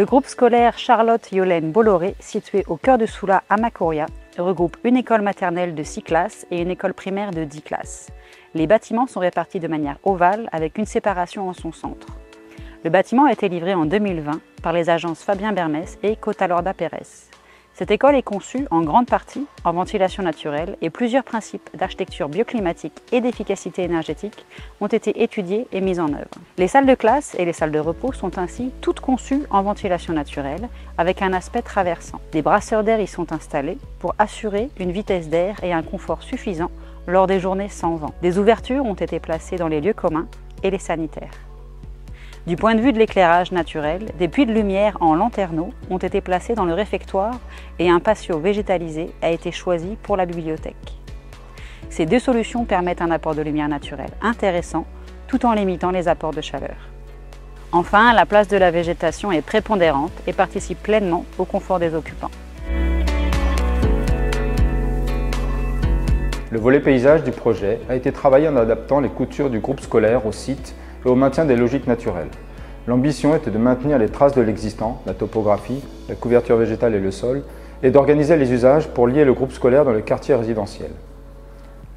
Le groupe scolaire Charlotte-Yolaine Bolloré, situé au cœur de Soula à Macoria, regroupe une école maternelle de 6 classes et une école primaire de 10 classes. Les bâtiments sont répartis de manière ovale avec une séparation en son centre. Le bâtiment a été livré en 2020 par les agences Fabien Bermès et Cotalorda Pérez. Cette école est conçue en grande partie en ventilation naturelle et plusieurs principes d'architecture bioclimatique et d'efficacité énergétique ont été étudiés et mis en œuvre. Les salles de classe et les salles de repos sont ainsi toutes conçues en ventilation naturelle avec un aspect traversant. Des brasseurs d'air y sont installés pour assurer une vitesse d'air et un confort suffisant lors des journées sans vent. Des ouvertures ont été placées dans les lieux communs et les sanitaires. Du point de vue de l'éclairage naturel, des puits de lumière en lanterneaux ont été placés dans le réfectoire et un patio végétalisé a été choisi pour la bibliothèque. Ces deux solutions permettent un apport de lumière naturelle intéressant tout en limitant les apports de chaleur. Enfin, la place de la végétation est prépondérante et participe pleinement au confort des occupants. Le volet paysage du projet a été travaillé en adaptant les coutures du groupe scolaire au site et au maintien des logiques naturelles. L'ambition était de maintenir les traces de l'existant, la topographie, la couverture végétale et le sol, et d'organiser les usages pour lier le groupe scolaire dans le quartier résidentiel.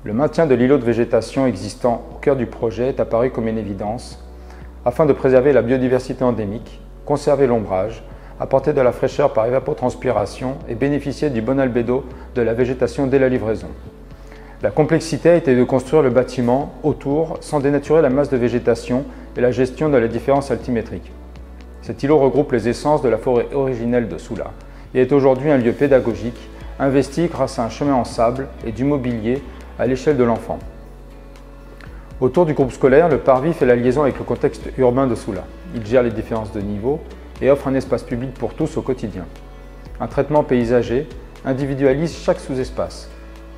Le maintien de l'îlot de végétation existant au cœur du projet est apparu comme une évidence, afin de préserver la biodiversité endémique, conserver l'ombrage, apporter de la fraîcheur par évapotranspiration et bénéficier du bon albédo de la végétation dès la livraison. La complexité a été de construire le bâtiment autour sans dénaturer la masse de végétation et la gestion de la différence altimétrique. Cet îlot regroupe les essences de la forêt originelle de Soula et est aujourd'hui un lieu pédagogique investi grâce à un chemin en sable et du mobilier à l'échelle de l'enfant. Autour du groupe scolaire, le parvis fait la liaison avec le contexte urbain de Soula. Il gère les différences de niveau et offre un espace public pour tous au quotidien. Un traitement paysager individualise chaque sous-espace.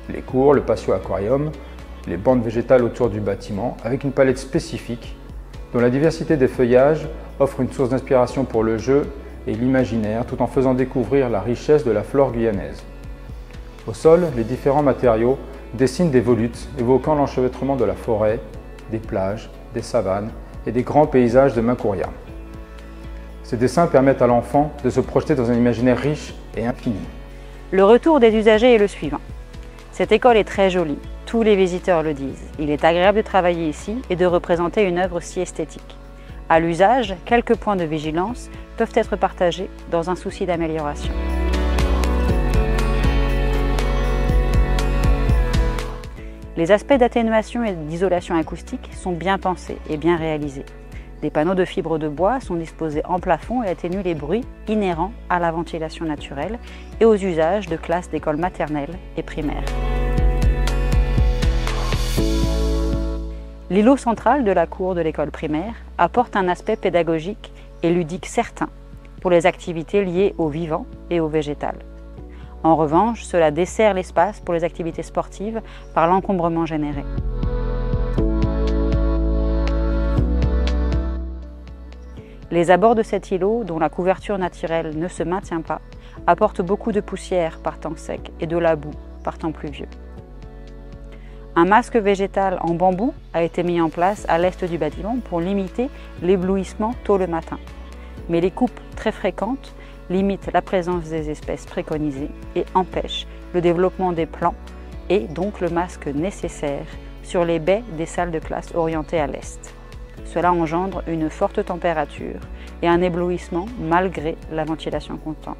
Les cours, le patio aquarium, les bandes végétales autour du bâtiment, avec une palette spécifique dont la diversité des feuillages offre une source d'inspiration pour le jeu et l'imaginaire tout en faisant découvrir la richesse de la flore guyanaise. Au sol, les différents matériaux dessinent des volutes évoquant l'enchevêtrement de la forêt, des plages, des savanes et des grands paysages de Macoria. Ces dessins permettent à l'enfant de se projeter dans un imaginaire riche et infini. Le retour des usagers est le suivant. Cette école est très jolie, tous les visiteurs le disent. Il est agréable de travailler ici et de représenter une œuvre si esthétique. À l'usage, quelques points de vigilance peuvent être partagés dans un souci d'amélioration. Les aspects d'atténuation et d'isolation acoustique sont bien pensés et bien réalisés. Des panneaux de fibres de bois sont disposés en plafond et atténuent les bruits inhérents à la ventilation naturelle et aux usages de classes d'écoles maternelles et primaires. L'îlot central de la cour de l'école primaire apporte un aspect pédagogique et ludique certain pour les activités liées au vivant et au végétal. En revanche, cela dessert l'espace pour les activités sportives par l'encombrement généré. Les abords de cet îlot, dont la couverture naturelle ne se maintient pas, apportent beaucoup de poussière par temps sec et de la boue par temps pluvieux. Un masque végétal en bambou a été mis en place à l'est du bâtiment pour limiter l'éblouissement tôt le matin. Mais les coupes très fréquentes limitent la présence des espèces préconisées et empêchent le développement des plants et donc le masque nécessaire sur les baies des salles de classe orientées à l'est. Cela engendre une forte température et un éblouissement malgré la ventilation constante.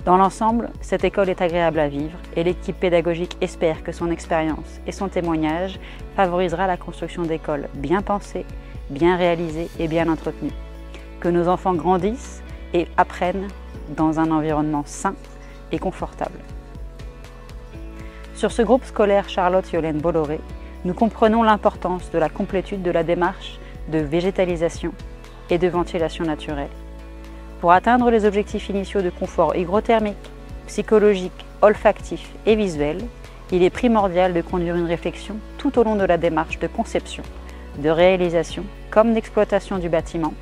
Dans l'ensemble, cette école est agréable à vivre et l'équipe pédagogique espère que son expérience et son témoignage favorisera la construction d'écoles bien pensées, bien réalisées et bien entretenues. Que nos enfants grandissent et apprennent dans un environnement sain et confortable. Sur ce groupe scolaire Charlotte-Yolaine Bolloré, nous comprenons l'importance de la complétude de la démarche de végétalisation et de ventilation naturelle. Pour atteindre les objectifs initiaux de confort hygrothermique, psychologique, olfactif et visuel, il est primordial de conduire une réflexion tout au long de la démarche de conception, de réalisation comme d'exploitation du bâtiment,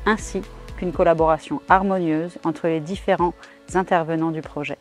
ainsi qu'une collaboration harmonieuse entre les différents intervenants du projet.